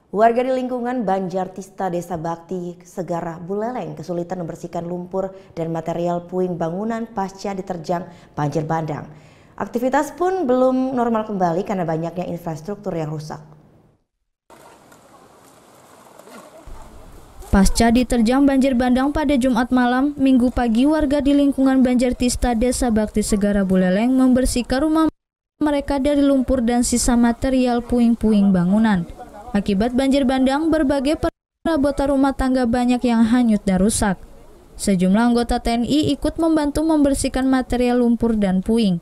Warga di lingkungan Banjartista Desa Bakti Segara Buleleng kesulitan membersihkan lumpur dan material puing bangunan pasca diterjang banjir bandang. Aktivitas pun belum normal kembali karena banyaknya infrastruktur yang rusak. Pasca diterjang banjir bandang pada Jumat malam, Minggu pagi warga di lingkungan Banjartista Desa Bakti Segara Buleleng membersihkan rumah mereka dari lumpur dan sisa material puing-puing bangunan. Akibat banjir bandang, berbagai perabotan rumah tangga banyak yang hanyut dan rusak. Sejumlah anggota TNI ikut membantu membersihkan material lumpur dan puing.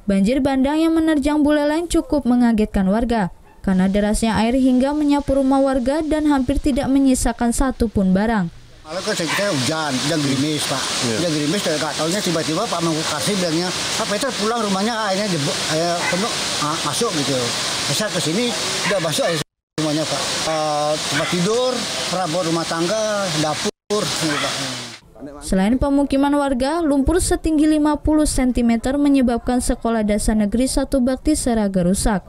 Banjir bandang yang menerjang Buleleng cukup mengagetkan warga, karena derasnya air hingga menyapu rumah warga dan hampir tidak menyisakan satupun barang. Malah kan kita hujan gerimis Pak, hujan gerimis dari katanya tiba-tiba Pak Mangkukasih bilangnya, Pak Peter pulang rumahnya airnya penuh masuk gitu. Saya ke sini udah masuk air semuanya Pak. Tempat tidur, perabot rumah tangga, dapur. Pak. Selain pemukiman warga, lumpur setinggi 50 cm menyebabkan Sekolah Dasar Negeri 1 Bakti Seraga rusak.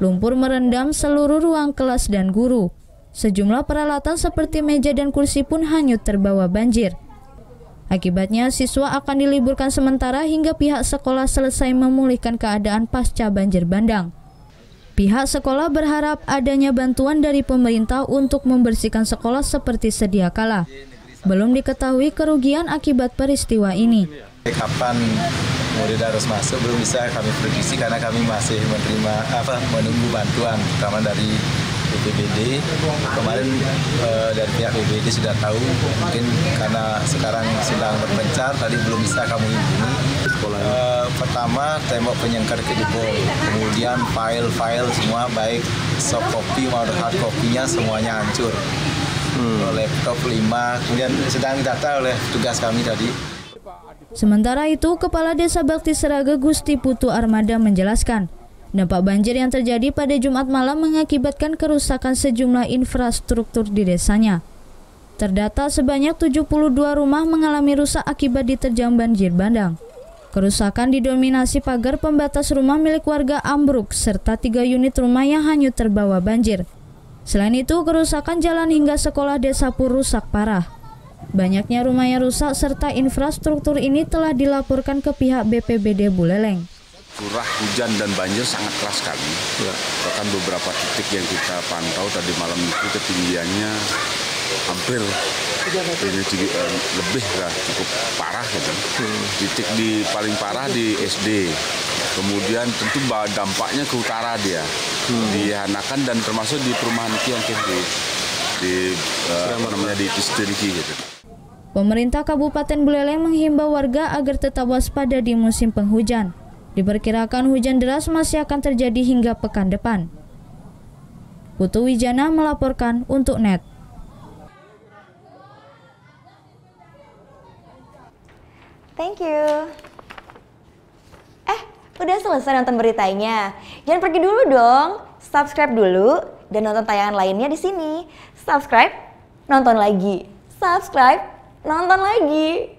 Lumpur merendam seluruh ruang kelas dan guru. Sejumlah peralatan seperti meja dan kursi pun hanyut terbawa banjir. Akibatnya, siswa akan diliburkan sementara hingga pihak sekolah selesai memulihkan keadaan pasca banjir bandang. Pihak sekolah berharap adanya bantuan dari pemerintah untuk membersihkan sekolah seperti sedia kala. Belum diketahui kerugian akibat peristiwa ini. Kapan murid harus masuk belum bisa kami prediksi karena kami masih menunggu bantuan terutama dari BPBD. Kemarin dari pihak BPBD sudah tahu, mungkin karena sekarang sedang berpencar tadi belum bisa kami hubungi. Pertama tembok penyangkar jebol, kemudian file-file semua baik soft copy maupun hard copy-nya semuanya hancur. Laptop 5 kemudian sedang didata oleh tugas kami tadi. Sementara itu, Kepala Desa Bakti Seraga Gusti Putu Armada menjelaskan, dampak banjir yang terjadi pada Jumat malam mengakibatkan kerusakan sejumlah infrastruktur di desanya. Terdata sebanyak 72 rumah mengalami rusak akibat diterjang banjir bandang. Kerusakan didominasi pagar pembatas rumah milik warga ambruk serta 3 unit rumah yang hanyut terbawa banjir. Selain itu, kerusakan jalan hingga sekolah desa pun rusak parah. Banyaknya rumah yang rusak serta infrastruktur ini telah dilaporkan ke pihak BPBD Buleleng. Curah hujan dan banjir sangat keras sekali. Bahkan beberapa titik yang kita pantau tadi malam itu ketinggiannya hampir lebih cukup parah gitu. Titik di paling parah di SD. Kemudian tentu dampaknya ke utara dia, di Hanakan dan termasuk di perumahan Kiong di Cisdiki gitu. Pemerintah Kabupaten Buleleng menghimbau warga agar tetap waspada di musim penghujan. Diperkirakan hujan deras masih akan terjadi hingga pekan depan. Putu Wijana melaporkan untuk NET. Thank you. Udah selesai nonton beritanya? Jangan pergi dulu dong. Subscribe dulu dan nonton tayangan lainnya di sini. Subscribe, nonton lagi. Subscribe, nonton lagi.